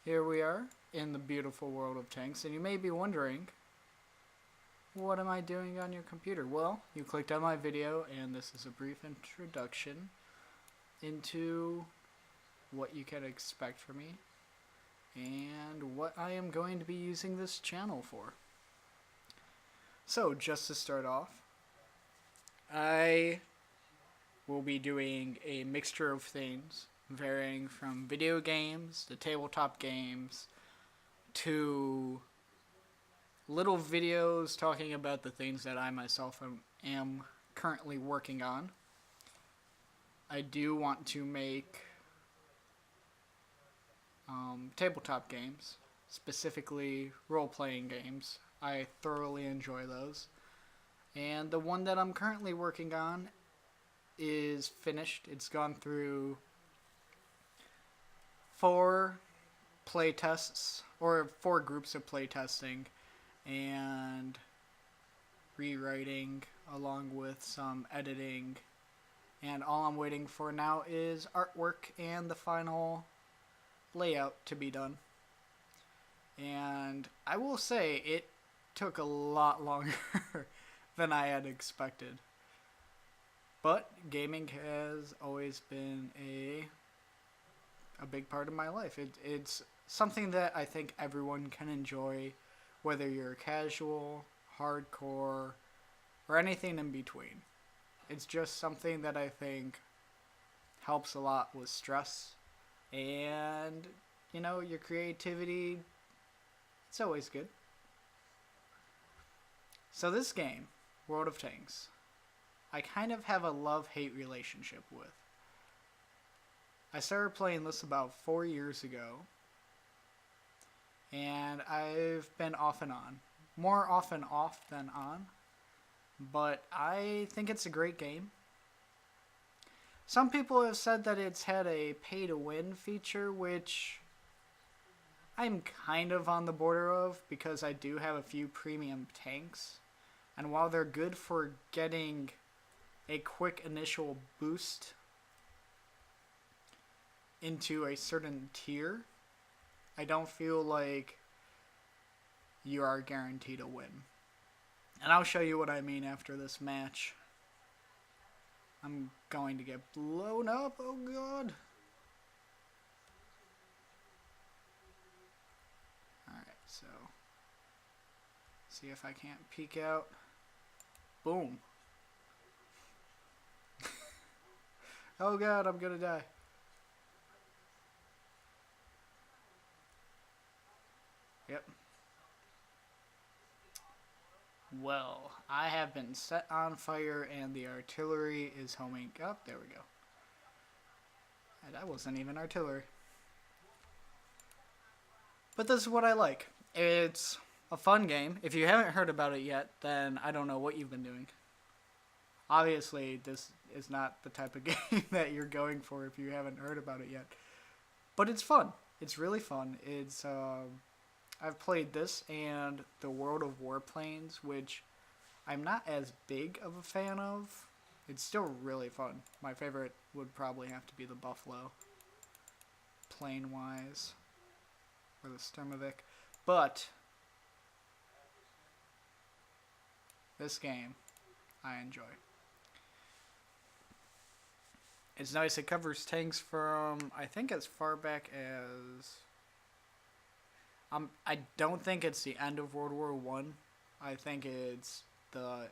Here we are in the beautiful world of tanks, and you may be wondering, what am I doing on your computer? Well, you clicked on my video, and this is a brief introduction into what you can expect from me and what I am going to be using this channel for. So, just to start off, I will be doing a mixture of things, varying from video games to tabletop games to little videos talking about the things that I myself am currently working on. I do want to make tabletop games, specifically role-playing games. I thoroughly enjoy those. And the one that I'm currently working on is finished. It's gone through 4 playtests, or 4 groups of playtesting and rewriting, along with some editing. And all I'm waiting for now is artwork and the final layout to be done. And I will say it took a lot longer than I had expected. But gaming has always been a big part of my life. It's something that I think everyone can enjoy, whether you're casual, hardcore, or anything in between. It's just something that I think helps a lot with stress and, your creativity. It's always good. So this game, World of Tanks, I kind of have a love-hate relationship with. I started playing this about 4 years ago, and I've been off and on. More often off than on, but I think it's a great game. Some people have said that it's had a pay-to-win feature, which I'm kind of on the border of, because I do have a few premium tanks, and while they're good for getting a quick initial boost into a certain tier, I don't feel like you are guaranteed a win. And I'll show you what I mean after this match. I'm going to get blown up, oh god. Alright, so see if I can't peek out. Boom. Oh god, I'm gonna die. Yep. Well, I have been set on fire and the artillery is homing up. There we go. That wasn't even artillery. But this is what I like. It's a fun game. If you haven't heard about it yet, then I don't know what you've been doing. Obviously, this is not the type of game that you're going for if you haven't heard about it yet. But it's fun. It's really fun. It's I've played this and the World of Warplanes, which I'm not as big of a fan of. It's still really fun. My favorite would probably have to be the Buffalo, plane-wise, or the Sturmovik. But this game, I enjoy. It's nice. It covers tanks from, I think, as far back as... I don't think it's the end of World War One. I think it's the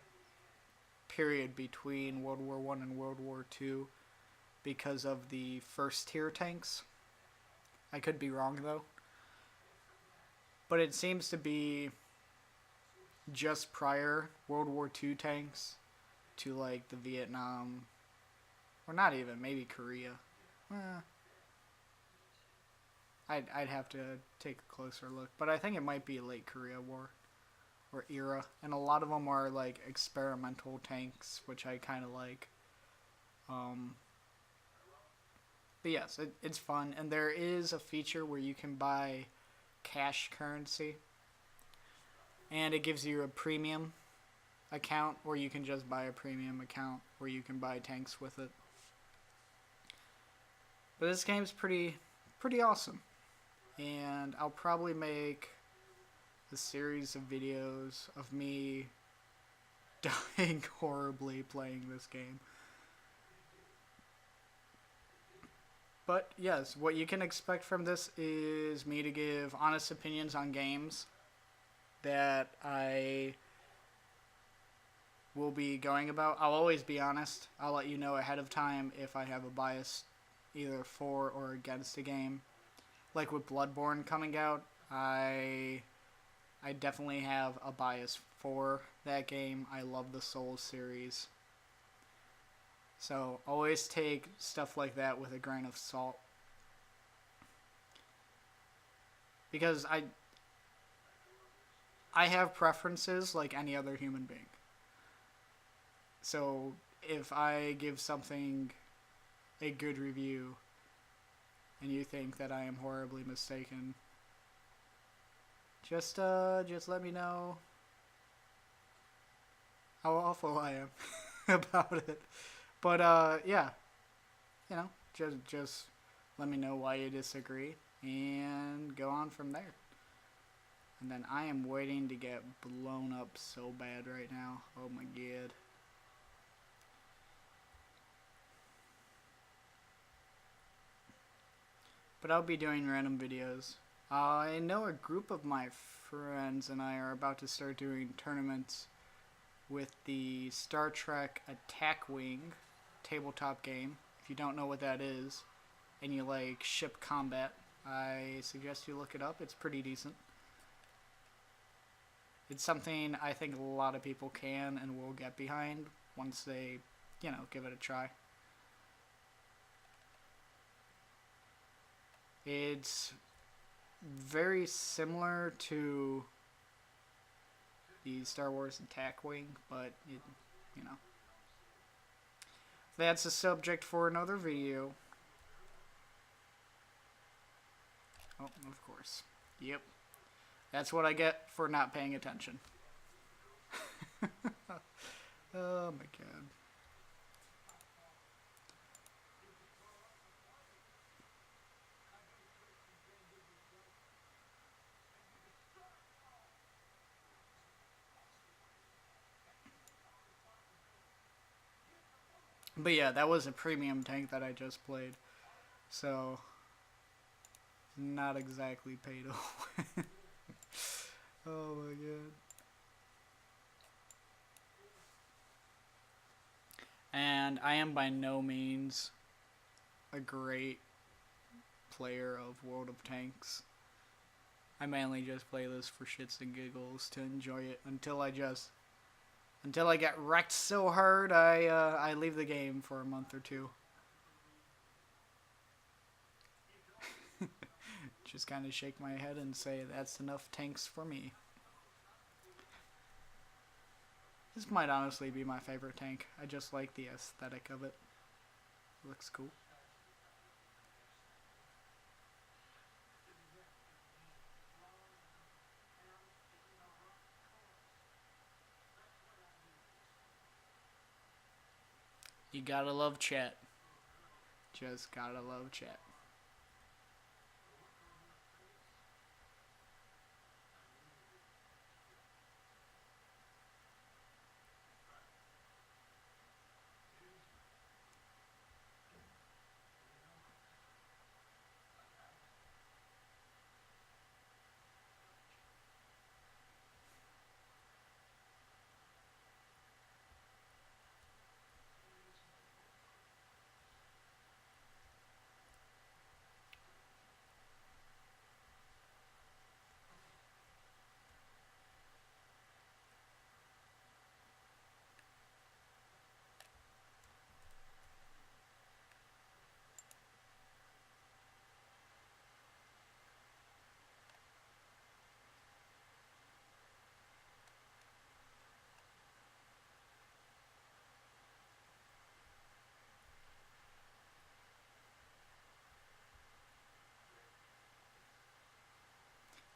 period between World War One and World War Two, because of the first tier tanks. I could be wrong though. But it seems to be just prior World War Two tanks to like the Vietnam, or not even, maybe Korea. I'd have to take a closer look, but I think it might be late Korea War or era, and a lot of them are like experimental tanks, which I kind of like. But yes, it's fun, and there is a feature where you can buy cash currency, and it gives you a premium account, or you can just buy a premium account where you can buy tanks with it. But this game's pretty awesome. and I'll probably make a series of videos of me dying horribly playing this game. But yes, what you can expect from this is me to give honest opinions on games that I will be going about. I'll always be honest. I'll let you know ahead of time if I have a bias either for or against a game. Like with Bloodborne coming out, I definitely have a bias for that game. I love the Souls series. So always take stuff like that with a grain of salt. Because I have preferences like any other human being. So if I give something a good review and you think that I am horribly mistaken, just let me know how awful I am about it. But yeah, just let me know why you disagree and go on from there. And then I am waiting to get blown up so bad right now. Oh my god. But I'll be doing random videos. I know a group of my friends and I are about to start doing tournaments with the Star Trek Attack Wing tabletop game. If you don't know what that is and you like ship combat, I suggest you look it up. It's pretty decent. It's something I think a lot of people can and will get behind once they, give it a try. It's very similar to the Star Wars Attack Wing, but that's a subject for another video. Oh, of course. Yep. That's what I get for not paying attention. Oh my god. But yeah, that was a premium tank that I just played. So, not exactly paid to win. Oh my god. And I am by no means a great player of World of Tanks. I mainly just play this for shits and giggles to enjoy it until I get wrecked so hard I leave the game for a month or two. Just kind of shake my head and say that's enough tanks for me. This might honestly be my favorite tank. I just like the aesthetic of it. It looks cool. You gotta love chat. Just gotta love chat.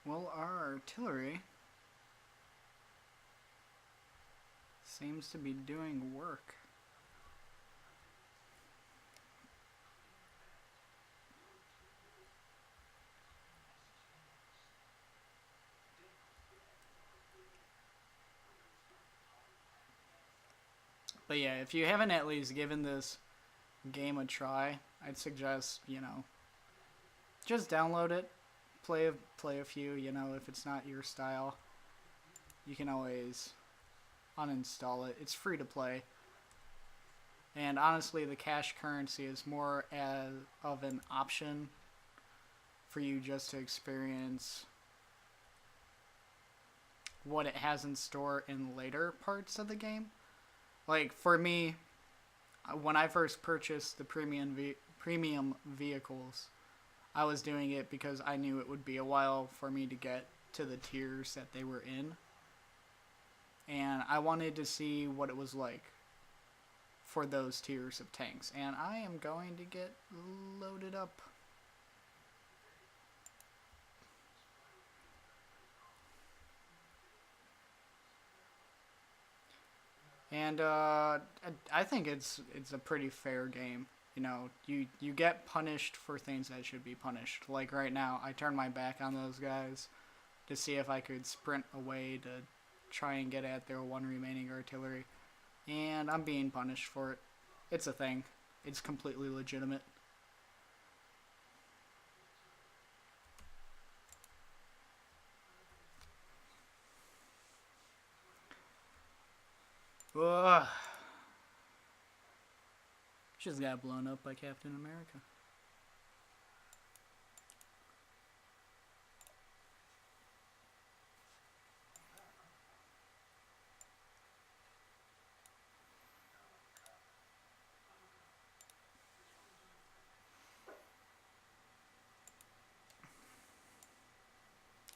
Well, our artillery seems to be doing work. But yeah, if you haven't at least given this game a try, I'd suggest, just download it, play a few. If it's not your style, you can always uninstall it. It's free to play. And honestly, the cash currency is more as of an option for you just to experience what it has in store in later parts of the game. Like for me, when I first purchased the premium vehicles, I was doing it because I knew it would be a while for me to get to the tiers that they were in. And I wanted to see what it was like for those tiers of tanks. And I am going to get loaded up. And I think it's a pretty fair game. You get punished for things that should be punished. Like right now, I turned my back on those guys to see if I could sprint away to try and get at their one remaining artillery. And I'm being punished for it. It's a thing. It's completely legitimate. Ugh. Just got blown up by Captain America.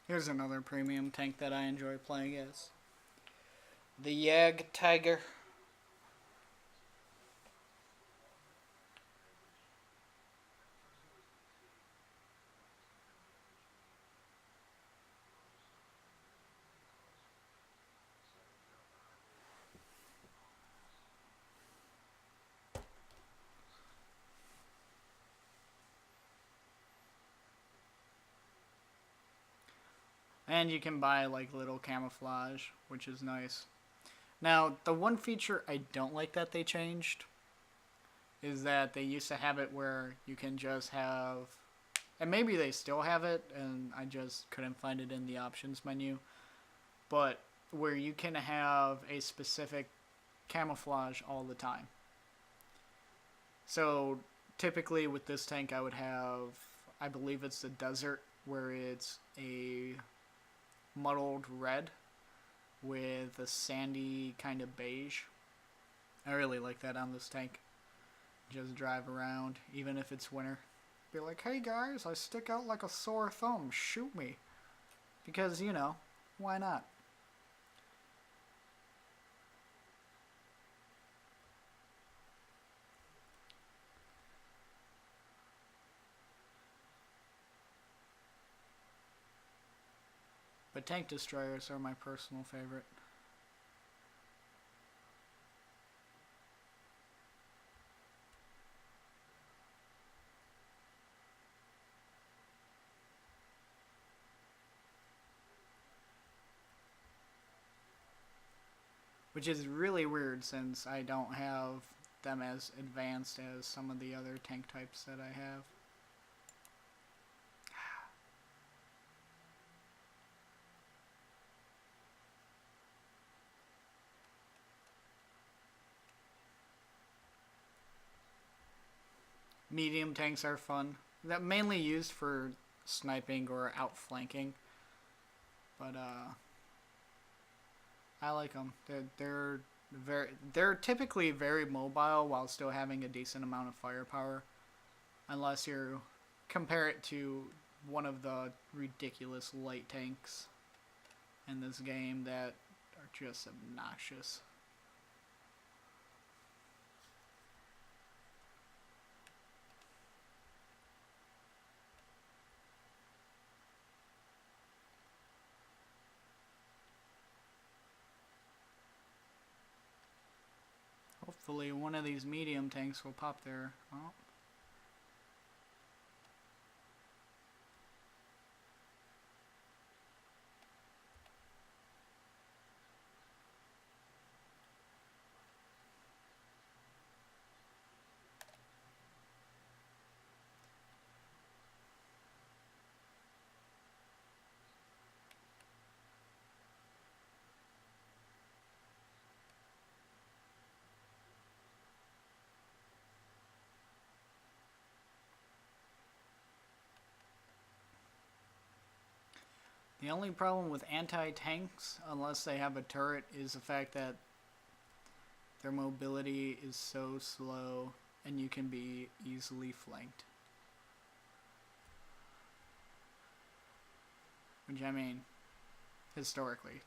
Here's another premium tank that I enjoy playing as. The Yag Tiger. And you can buy like little camouflage, which is nice. Now, the one feature I don't like that they changed is that they used to have it where you can just have, and maybe they still have it, and I just couldn't find it in the options menu, but where you can have a specific camouflage all the time. So typically with this tank I would have, I believe it's the desert, where it's a muddled red with a sandy kind of beige. I really like that on this tank. Just drive around, even if it's winter. Be like, hey guys, I stick out like a sore thumb, shoot me. Because, why not? But tank destroyers are my personal favorite. Which is really weird since I don't have them as advanced as some of the other tank types that I have. Medium tanks are fun. That mainly used for sniping or outflanking. But I like them. They're typically very mobile while still having a decent amount of firepower, unless you compare it to one of the ridiculous light tanks in this game that are just obnoxious. Hopefully one of these medium tanks will pop there. Oh. The only problem with anti-tanks, unless they have a turret, is the fact that their mobility is so slow and you can be easily flanked. Which, I mean, historically,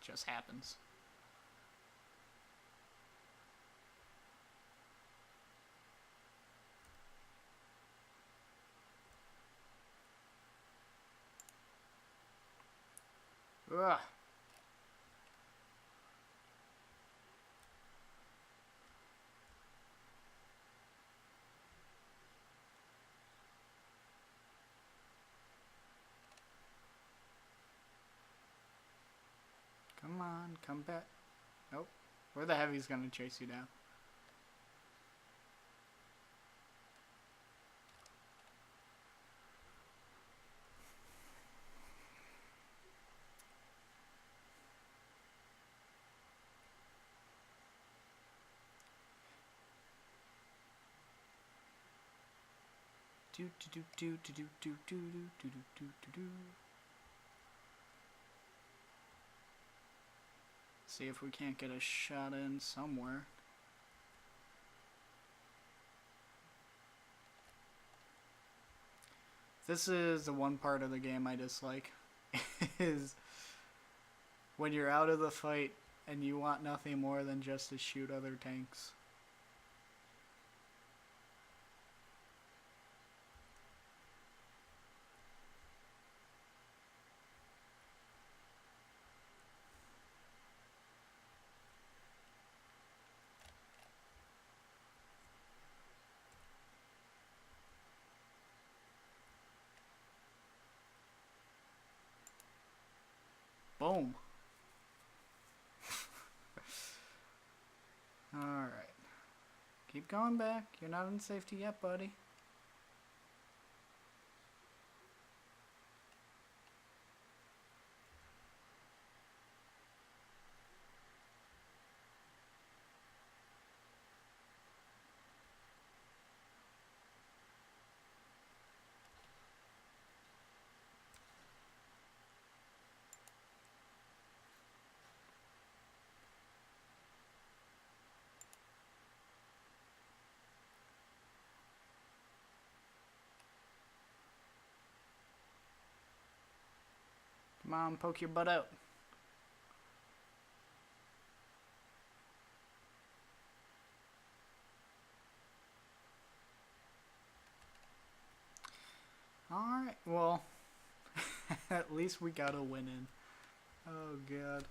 just happens. Ugh. Come on, come back. Nope. Where the heavy's gonna chase you down? Do do do do do do do do do do do do. See if we can't get a shot in somewhere. This is the one part of the game I dislike. Is when you're out of the fight and you want nothing more than just to shoot other tanks. Boom. Alright. Keep going back. You're not in safety yet, buddy. Come on, poke your butt out. Alright, well, at least we got a win in. Oh, God.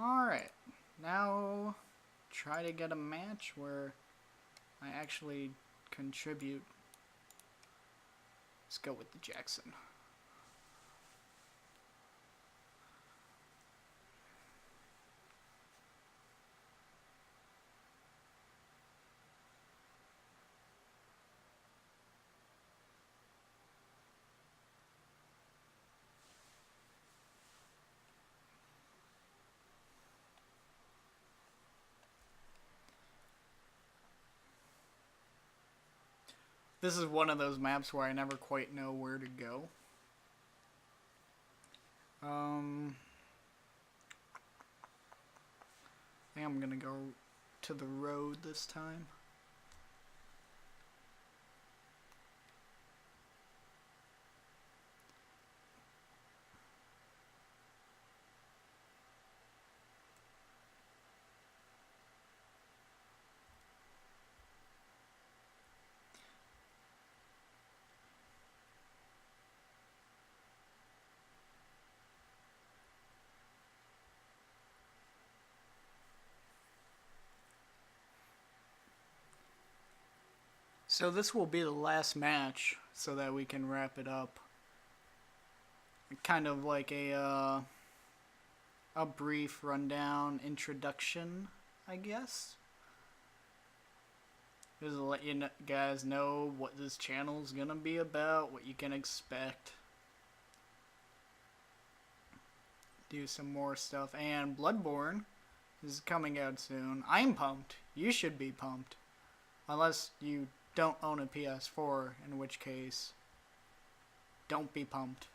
Alright, now try to get a match where I actually contribute. Let's go with the Jackson. This is one of those maps where I never quite know where to go. I think I'm gonna go to the road this time. So this will be the last match so that we can wrap it up. Kind of like a brief rundown introduction, I guess. Just to let you guys know what this channel is gonna be about, what you can expect. do some more stuff. And Bloodborne is coming out soon. I'm pumped. You should be pumped. Unless you don't own a PS4, in which case, don't be pumped.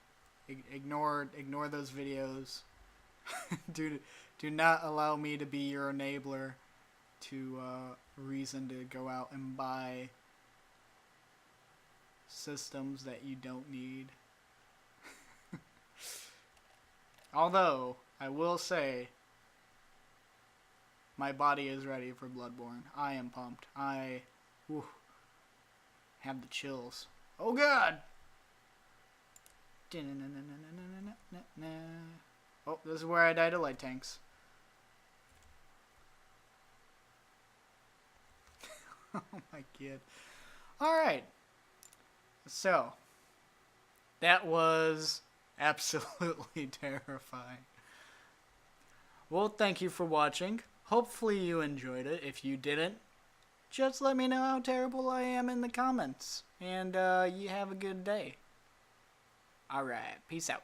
Ignore those videos. do not allow me to be your enabler to reason to go out and buy systems that you don't need. Although, I will say, my body is ready for Bloodborne. I am pumped. I have the chills. Oh god! Oh, this is where I die to light tanks. Oh my god. Alright. So, that was absolutely terrifying. Well, thank you for watching. Hopefully you enjoyed it. If you didn't, just let me know how terrible I am in the comments. And you have a good day. Alright, peace out.